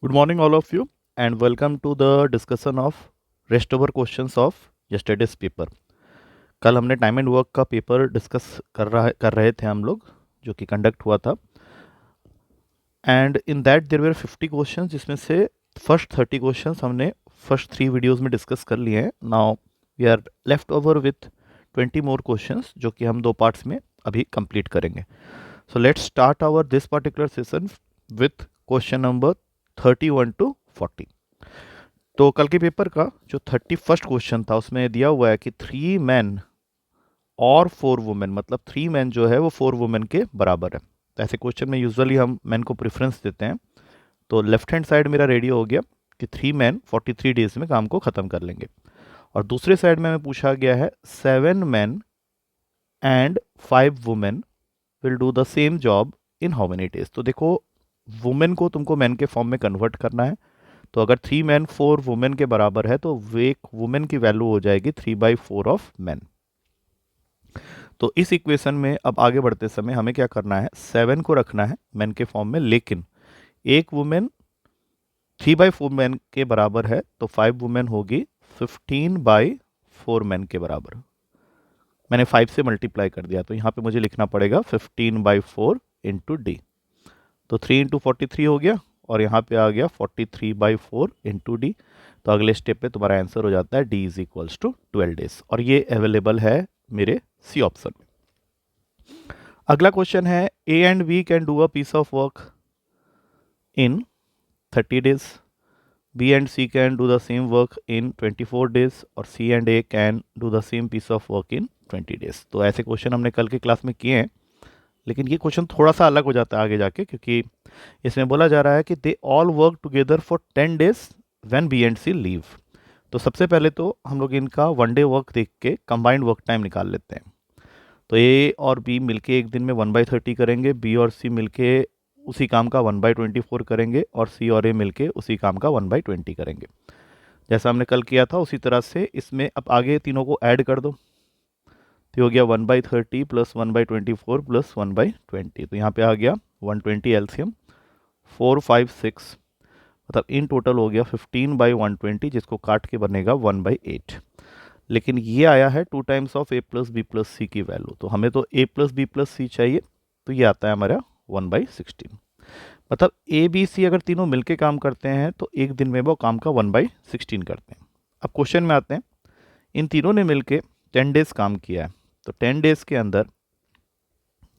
Good morning, all of you, and welcome to the discussion of rest over questions of yesterday's paper. कल हमने time and work का paper discuss कर रहे थे हम लोग, जो कि कंडक्ट हुआ था, and in that there were 50 questions, जिसमें से फर्स्ट 30 क्वेश्चंस हमने फर्स्ट 3 वीडियोस में डिस्कस कर लिए हैं. Now we are left over with 20 more questions, जो कि हम 2 पार्ट्स में अभी कंप्लीट करेंगे. So let's start our this particular session with question number 31 to 40. तो कल के पेपर का जो 31st क्वेश्चन था उसमें दिया हुआ है कि 3 मैन और 4 वुमेन, मतलब 3 मैन जो है वो 4 वुमेन के बराबर है. तो ऐसे क्वेश्चन में यूजुअली हम मैन को प्रेफरेंस देते हैं. तो लेफ्ट हैंड साइड मेरा रेडी हो गया कि 3 मैन 43 डेज में काम को ख़त्म कर लेंगे, और दूसरे साइड में हमें पूछा गया है 7 man and 5 women will do the same job in how many days. तो देखो, वुमेन को तुमको मैन के फॉर्म में कन्वर्ट करना है. तो अगर 3 मैन 4 वुमेन के बराबर है तो वे एक वुमेन की वैल्यू हो जाएगी 3/4 ऑफ मैन. तो इस इक्वेशन में अब आगे बढ़ते समय हमें क्या करना है, 7 को रखना है मैन के फॉर्म में, लेकिन एक वुमेन 3/4 मैन के बराबर है, तो 5 वुमेन होगी 15/4 मैन के बराबर. मैंने 5 से मल्टीप्लाई कर दिया, तो यहाँ पे मुझे लिखना पड़ेगा 15/4 इंटू डी. तो 3 इंटू 43 हो गया, और यहाँ पे आ गया 43/4 इंटू डी. तो अगले स्टेप पे तुम्हारा आंसर हो जाता है D is equals to 12 days, और ये अवेलेबल है मेरे सी ऑप्शन में. अगला क्वेश्चन है, A and B can do a piece of work in 30 days, B and C can do the same work in 24 days, और C and A can do the same piece of work in 20 days. तो ऐसे question हमने कल के class में किए हैं, लेकिन ये क्वेश्चन थोड़ा सा अलग हो जाता है आगे जाके, क्योंकि इसमें बोला जा रहा है कि they all work together for 10 days when B and C leave. तो सबसे पहले तो हम लोग इनका 1 डे वर्क देख के कंबाइंड वर्क टाइम निकाल लेते हैं. तो ए और बी मिलके एक दिन में 1/30 करेंगे, बी और सी मिलके उसी काम का 1/24 करेंगे, और सी और ए मिलके उसी काम का 1/20 करेंगे. जैसा हमने कल किया था उसी तरह से इसमें अब आगे तीनों को ऐड कर दो. तो हो गया 1/30 प्लस 1/24 प्लस 1/20. तो यहाँ पे आ गया 120 एलसीएम 456, मतलब इन टोटल हो गया 15/120, जिसको काट के बनेगा 1/8. लेकिन ये आया है 2 times of A plus B plus C की वैल्यू, तो हमें तो A plus B plus C चाहिए. तो ये आता है हमारा 1/16. मतलब ए बी सी अगर तीनों मिलके काम करते हैं तो एक दिन में वो काम का 1/16 करते हैं. अब क्वेश्चन में आते हैं, इन तीनों ने मिलके 10 डेज काम किया है, तो 10 डेज के अंदर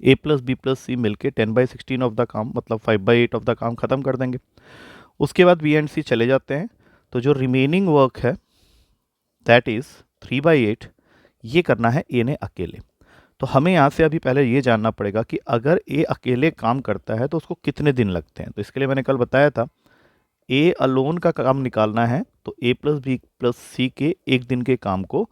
ए प्लस बी प्लस सी मिलके 10/16 ऑफ द काम, मतलब 5/8 ऑफ द काम ख़त्म कर देंगे. उसके बाद बी एंड सी चले जाते हैं, तो जो रिमेनिंग वर्क है दैट इज़ 3/8, ये करना है ए ने अकेले. तो हमें यहाँ से अभी पहले ये जानना पड़ेगा कि अगर ए अकेले काम करता है तो उसको कितने दिन लगते हैं. तो इसके लिए मैंने कल बताया था, ए अलोन का काम निकालना है तो ए प्लस बी प्लस सी के एक दिन के काम को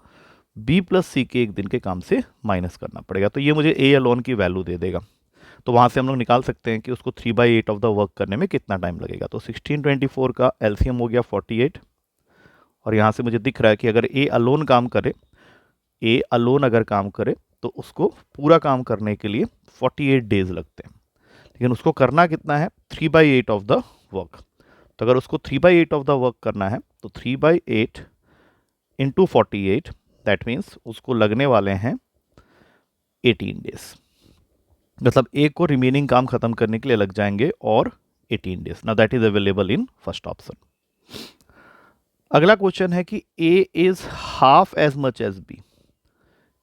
बी प्लस सी के एक दिन के काम से माइनस करना पड़ेगा. तो ये मुझे ए अलोन की वैल्यू दे देगा. तो वहाँ से हम लोग निकाल सकते हैं कि उसको 3/8 ऑफ द वर्क करने में कितना टाइम लगेगा. तो 1624 का एलसीएम हो गया 48, और यहाँ से मुझे दिख रहा है कि अगर ए अलोन काम करे, ए अलोन अगर काम करे तो उसको पूरा काम करने के लिए 48 डेज लगते हैं. लेकिन उसको करना कितना है, 3/8 ऑफ द वर्क. तो अगर उसको 3/8 ऑफ द वर्क करना है तो 3/8 इंटू 48, दैट मीन्स उसको लगने वाले हैं 18 डेज. मतलब ए को रिमेनिंग काम खत्म करने के लिए लग जाएंगे और 18 days. Now that is available in first option. अगला क्वेश्चन है कि A is half as much as B.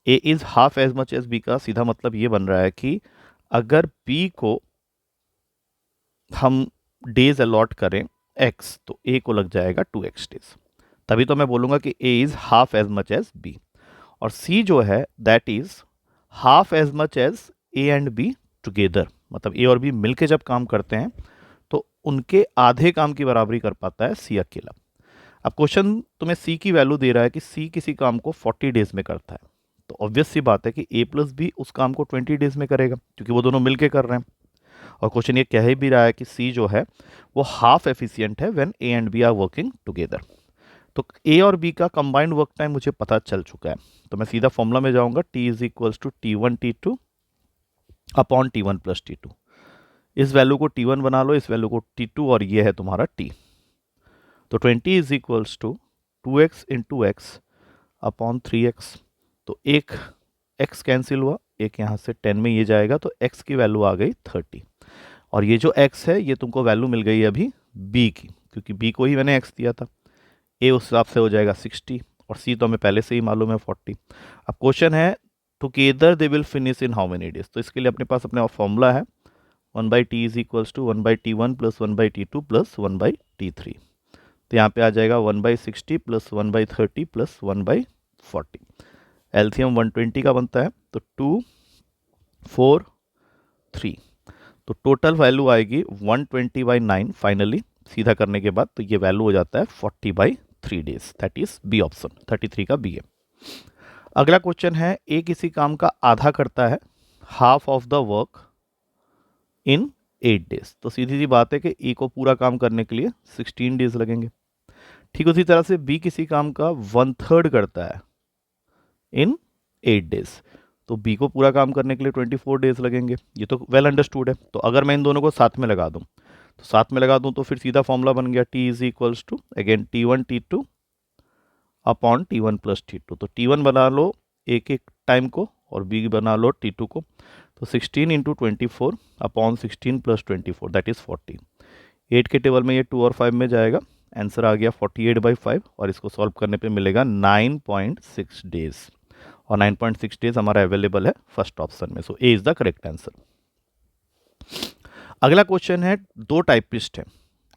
A is half as much as B का सीधा मतलब ये बन रहा है कि अगर बी को हम डेज अलॉट करें x, तो ए को लग जाएगा 2x डेज. तभी तो मैं बोलूँगा कि A is half as much as B. और सी जो है that is half as much as A and B together, मतलब ए और बी मिलके जब काम करते हैं तो उनके आधे काम की बराबरी कर पाता है सी अकेला. अब क्वेश्चन तुम्हें सी की वैल्यू दे रहा है कि सी किसी काम को 40 डेज में करता है, तो ऑब्वियस सी बात है कि ए प्लस बी उस काम को 20 डेज में करेगा, क्योंकि वो दोनों मिलके कर रहे हैं. और क्वेश्चन ये कह भी रहा है कि सी जो है वो हाफ एफिशिएंट है when A and B are working together. तो ए और बी का कंबाइंड वर्क टाइम मुझे पता चल चुका है, तो मैं सीधा फॉर्मूला में जाऊंगा, T is equals to T1 T2 upon T1 plus T2. इस वैल्यू को T1 बना लो, इस वैल्यू को T2, और ये है तुम्हारा T। तो 20 is equals to 2x into X upon 3x। तो एक x कैंसिल हुआ, एक यहाँ से 10 में ये जाएगा, तो x की वैल्यू आ गई 30। और ये जो x है ये तुमको वैल्यू मिल गई अभी b की, क्योंकि b को ही मैंने x दिया था। a उस हिसाब से हो जाएगा 60, और c तो हमें पहले से ही मालूम है 40। अब क्वेश्चन है together they will finish in how many days. तो इसके लिए अपने पास अपना फॉर्मूला है 1/t is equals to 1/t1 plus 1/t2 plus 1/t3। तो यहाँ पे आ जाएगा 1/60 प्लस 1/30 प्लस 1/40। एलसीएम 120 का बनता है, तो 2 4 3। तो टोटल वैल्यू आएगी 120/9 फाइनली सीधा करने के बाद। तो ये वैल्यू हो जाता है 40/3 days, that is B option, 33 का बी है। अगला क्वेश्चन है ए किसी काम का आधा करता है, half of the work in 8 days. तो सीधी सी बात है कि ए को पूरा काम करने के लिए 16 डेज लगेंगे। ठीक उसी तरह से बी किसी काम का 1/3 करता है इन 8 डेज। तो बी को पूरा काम करने के लिए 24 डेज लगेंगे। ये तो वेल अंडरस्टूड है। तो अगर मैं इन दोनों को साथ में लगा दूं, तो साथ में लगा दूं तो फिर सीधा फॉर्मूला बन गया T is equals to again T1 T2 upon T1 plus T2। तो T1 बना लो एक एक टाइम को, और B बना लो T2 को। तो 16 into 24 upon 16 plus 24 that is 40। 8 के टेबल में ये 2 और 5 में जाएगा, आंसर आ गया 48/5, और इसको सॉल्व करने पे मिलेगा 9.6 डेज। और 9.6 डेज हमारा अवेलेबल है फर्स्ट ऑप्शन में। So A is the correct answer. अगला क्वेश्चन है, दो टाइपिस्ट हैं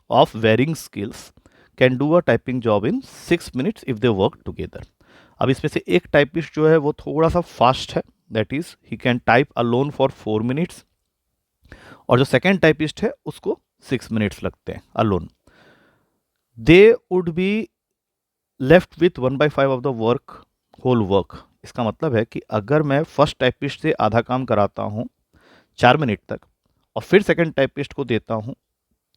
of varying skills can do a typing job in 6 minutes if they work together. अब इसमें से एक टाइपिस्ट जो है वो थोड़ा सा फास्ट है, that is he can type alone for 4 minutes, और जो सेकेंड टाइपिस्ट है उसको 6 मिनट्स लगते हैं alone. They would be left with 1/5 of the work whole work. इसका मतलब है कि अगर मैं फर्स्ट टाइपिस्ट से आधा काम कराता हूँ 4 मिनट तक, और फिर सेकंड टाइपिस्ट को देता हूँ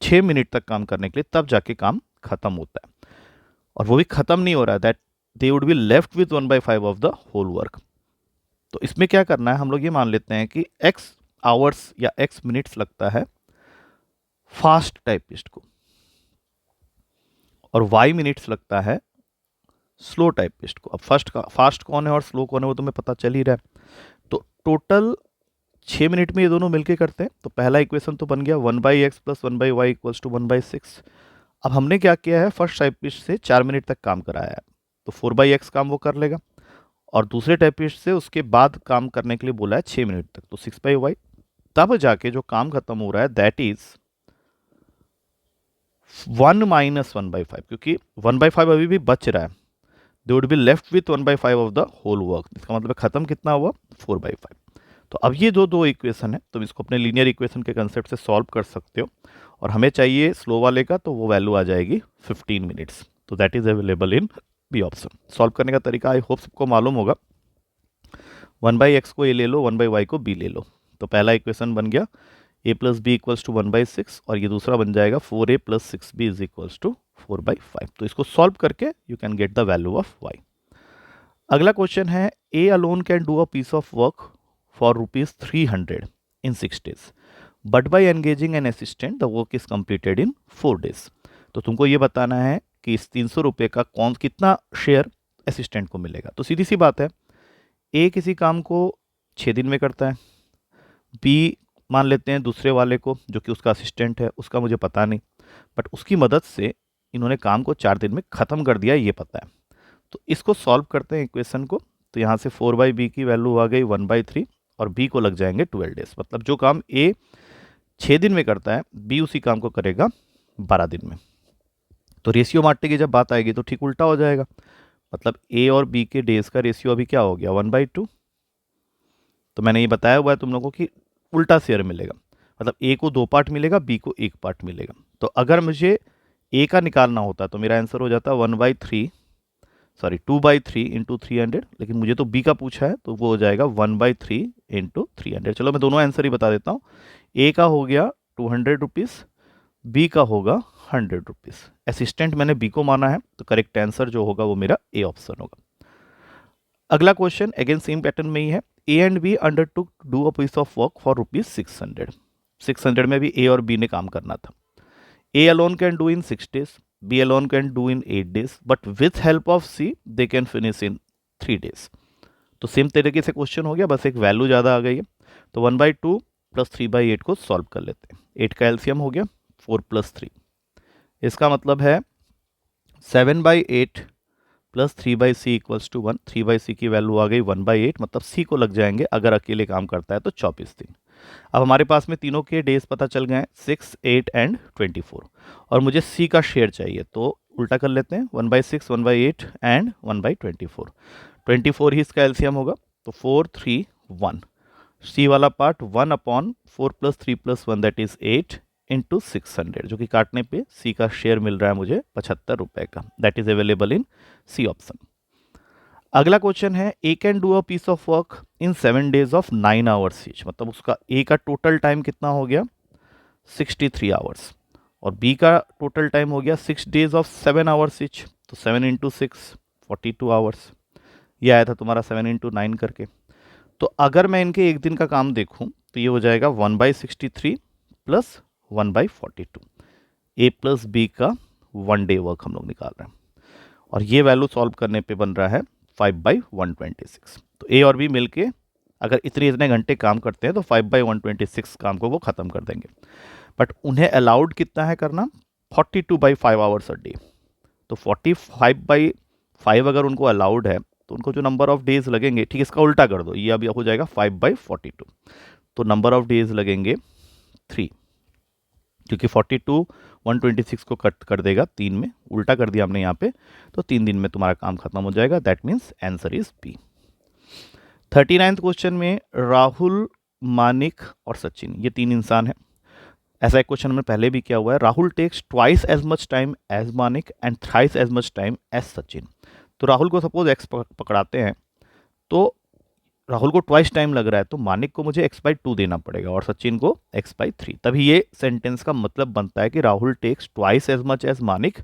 6 मिनट तक काम करने के लिए, तब जाके काम खत्म होता है। और वो भी खत्म नहीं हो रहा है, that they would be left with 1/5 of the whole work. तो इसमें क्या करना है, हम लोग ये मान लेते हैं कि x आवर्स या x मिनट्स लगता है फास्ट टाइपिस्ट को, और y मिनट्स लगता है स्लो टाइपिस्ट को। अब फास्ट कौन है और स्लो कौन है वो तुम्हें पता चल ही रहा है। तो टोटल 6 मिनट में ये दोनों मिलके करते हैं। तो पहला इक्वेशन तो बन गया 1/x plus 1/y equals to 1/6। अब हमने क्या किया है, फर्स्ट टाइपिस्ट से 4 मिनट तक काम कराया है, तो 4/x काम वो कर लेगा, और दूसरे टाइपिस्ट से उसके बाद काम करने के लिए बोला है 6 मिनट तक, तो 6/y। तब जाके जो काम खत्म हो रहा है दैट इज 1 माइनस 1/5, क्योंकि 1/5 अभी भी बच रहा है। They would be left with 1/5 of the whole work. इसका मतलब खत्म कितना हुआ, 4/5। तो अब ये दो इक्वेशन है, तुम इसको अपने लीनियर इक्वेशन के कंसेप्ट से सॉल्व कर सकते हो, और हमें चाहिए स्लो वाले का, तो वो वैल्यू आ जाएगी 15 मिनट्स। तो that is available in B option. Solve करने का तरीका आई होप सबको मालूम होगा। 1/x को ए ले लो, 1/y को बी ले लो। तो पहला इक्वेशन बन गया a plus B equals to 1/6, और ये दूसरा बन जाएगा 4a plus 6b is equals to 4/5। तो इसको सॉल्व करके you can get the value of y। अगला क्वेश्चन है, a alone can do a piece of work for ₹300 in 6 days, but by engaging an assistant the work is completed in 4 days। तो तुमको ये बताना है कि इस 300 रुपये का कितना शेयर असिस्टेंट को मिलेगा। तो सीधी सी बात है, ए किसी काम को 6 दिन में करता है, बी मान लेते हैं दूसरे वाले को जो कि उसका असिस्टेंट है, उसका मुझे पता नहीं, बट उसकी मदद से इन्होंने काम को 4 दिन में ख़त्म कर दिया, ये पता है। तो इसको सॉल्व करते हैं इक्वेशन को। तो यहाँ से 4/b की वैल्यू आ गई 1/3, और b को लग जाएंगे 12 डेज। मतलब जो काम a 6 दिन में करता है, b उसी काम को करेगा 12 दिन में। तो रेशियो मारने की जब बात आएगी तो ठीक उल्टा हो जाएगा। मतलब a और b के डेज का रेशियो अभी क्या हो गया, 1/2। तो मैंने ये बताया हुआ है तुम लोगों को कि उल्टा शेयर मिलेगा, मतलब a को 2 पार्ट मिलेगा, b को 1 पार्ट मिलेगा। तो अगर मुझे a का निकालना होता तो मेरा आंसर हो जाता 2/3 इंटू 300, लेकिन मुझे तो b का पूछा है तो वो हो जाएगा 1/3 इंटू 300। चलो मैं दोनों आंसर ही बता देता हूँ। a का हो गया 200 रुपीज़, b का होगा 100 रुपीज़। असिस्टेंट मैंने b को माना है, तो करेक्ट आंसर जो होगा वो मेरा a ऑप्शन होगा। अगला क्वेश्चन अगेन सेम पैटर्न में ही है, a and b undertook to do a piece of work for ₹600। 600 में भी ए और बी ने काम करना था. A alone can do in 6 days, B alone can do in 8 days, but with help of C they can finish in 3 days. तो same तरीके से क्वेश्चन हो गया, बस एक वैल्यू ज़्यादा आ गई है. तो 1/2 प्लस 3/8 को सॉल्व कर लेते हैं. 8 का एलसीएम हो गया 4 + 3. इसका मतलब है 7/8 प्लस 3/c = 1. 3/c की वैल्यू आ गई 1/8, मतलब c को लग जाएंगे अगर अकेले काम करता है तो 24 दिन. अब हमारे पास में तीनों के डेज पता चल गए हैं, 6, 8 एंड 24, और मुझे सी का शेयर चाहिए, तो उल्टा कर लेते हैं. 1/6, 1/8 एंड 1/24. 24 ही इसका एलसीएम होगा, तो 4, 3, 1. सी वाला पार्ट 1/4 + 3 + 1 दैट इज 8 इंटू 600, जो कि काटने पे सी का शेयर मिल रहा है मुझे 75 रुपये का. That is available in C option. अगला क्वेश्चन है, A can do a piece of work in 7 days ऑफ 9 hours ईच. मतलब उसका ए का टोटल टाइम कितना हो गया 63 hours, और बी का टोटल टाइम हो गया 6 days ऑफ 7 hours ईच. तो 7 × 6 42 hours. ये आया था तुम्हारा 7 × 9 करके. तो अगर मैं इनके एक दिन का काम देखूं तो ये हो जाएगा 1/63 प्लस 1/42. ए प्लस बी का 1 day वर्क हम लोग निकाल रहे हैं, और ये वैल्यू सॉल्व करने पे बन रहा है 5/126. तो ए और बी मिलके अगर इतने घंटे काम करते हैं तो 5/126 काम को वो ख़त्म कर देंगे. बट उन्हें अलाउड कितना है करना, 42/5 hours अ डे. तो 45/5 अगर उनको अलाउड है तो उनको जो नंबर ऑफ डेज लगेंगे, ठीक, इसका उल्टा कर दो, ये अभी हो जाएगा 5/42. तो नंबर ऑफ डेज लगेंगे 3, क्योंकि 42 126 को कट कर देगा 3 में, उल्टा कर दिया हमने यहाँ पे, तो 3 दिन में तुम्हारा काम खत्म हो जाएगा. That means answer is B. 39th question में राहुल, मानिक और सचिन, ये 3 इंसान हैं. ऐसा एक क्वेश्चन हमने पहले भी किया हुआ है. Rahul takes twice as much time as Manik and thrice as much time as Sachin. तो राहुल को सपोज एक्स पकड़ाते हैं, तो राहुल को ट्वाइस टाइम लग रहा है, तो मानिक को मुझे x/2 देना पड़ेगा और सचिन को x/3. तभी ये सेंटेंस का मतलब बनता है कि Rahul takes twice as much as Manik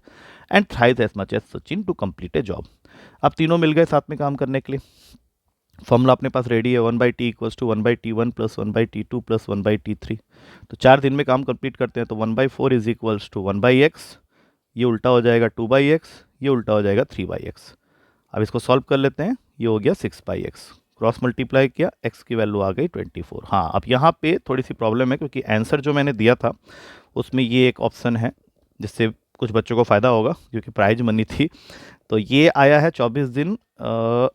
and thrice as much as Sachin to complete a job. अब तीनों मिल गए साथ में काम करने के लिए. फॉर्मूला अपने पास रेडी है, 1/t = 1/t1 + 1/t2 + 1/t3. तो 4 दिन में काम कंप्लीट करते हैं, तो 1/4 = 1/x. ये उल्टा हो जाएगा 2/x, ये उल्टा हो जाएगा 3/x. अब इसको सॉल्व कर लेते हैं. ये हो गया 6/x. क्रॉस मल्टीप्लाई किया, x की वैल्यू आ गई 24. हाँ, अब यहाँ पे थोड़ी सी प्रॉब्लम है, क्योंकि आंसर जो मैंने दिया था उसमें ये एक ऑप्शन है जिससे कुछ बच्चों को फ़ायदा होगा, क्योंकि प्राइज मनी थी. तो ये आया है 24 दिन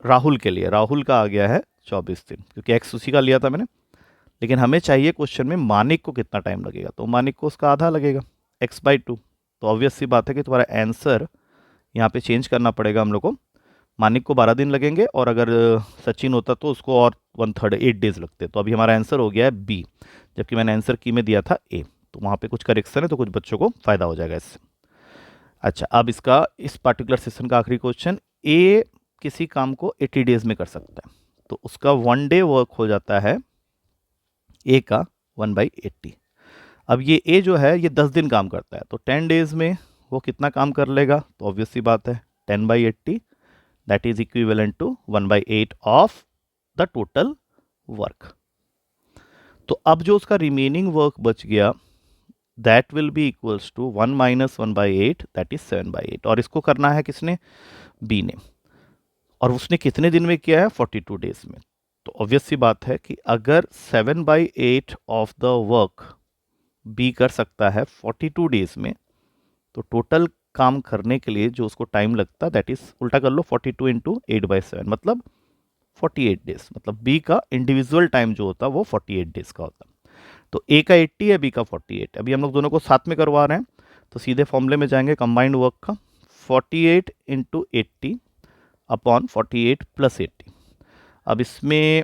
राहुल के लिए. राहुल का आ गया है 24 दिन, क्योंकि x उसी का लिया था मैंने. लेकिन हमें चाहिए क्वेश्चन में मानिक को कितना टाइम लगेगा, तो मानिक को उसका आधा लगेगा, x/2. तो ऑब्वियस सी बात है कि तुम्हारा आंसर यहाँ पे चेंज करना पड़ेगा हम लोग को. मानिक को 12 दिन लगेंगे, और अगर सचिन होता तो उसको और 1/3 8 days लगते. तो अभी हमारा आंसर हो गया है बी, जबकि मैंने आंसर की में दिया था ए. तो वहाँ पे कुछ करेक्शन है, तो कुछ बच्चों को फ़ायदा हो जाएगा इससे. अच्छा, अब इसका इस पार्टिकुलर सेशन का आखिरी क्वेश्चन, ए किसी काम को 80 days में कर सकता है, तो उसका 1 day वर्क हो जाता है ए का 1/80. अब ये ए जो है ये 10 दिन काम करता है, तो 10 days में वो कितना काम कर लेगा, तो ऑब्वियस सी बात है 10/80 that is equivalent to 1/8 of the total work. तो अब जो उसका रिमेनिंग वर्क बच गया that will be equals to 1 - 1/8 that is 7/8. और इसको करना है किसने, बी ने, और उसने कितने दिन में किया है 42 days में. तो ऑब्वियस सी बात है कि अगर 7/8 ऑफ द वर्क बी कर सकता है 42 days में, तो टोटल काम करने के लिए जो उसको टाइम लगता, दैट इज उल्टा कर लो 42 × 8/7 मतलब 48 days. मतलब बी का इंडिविजुअल टाइम जो होता वो 48 days का होता. तो ए का 80 है, बी का 48. अभी हम लोग दोनों को साथ में करवा रहे हैं, तो सीधे फॉर्मूले में जाएंगे कंबाइंड वर्क का, 48 × 80 अपॉन 48 + 80. अब इसमें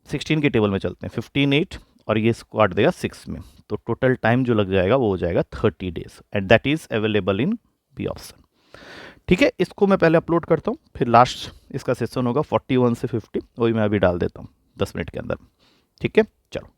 16 के टेबल में चलते हैं, 15 8 और ये इसको काट देगा 6 में. तो टोटल टाइम जो लग जाएगा वो हो जाएगा 30 days, and that is available in B option. ठीक है, इसको मैं पहले अपलोड करता हूँ, फिर लास्ट इसका सेशन होगा 41 से 50, वही मैं अभी डाल देता हूँ 10 मिनट के अंदर. ठीक है, चलो.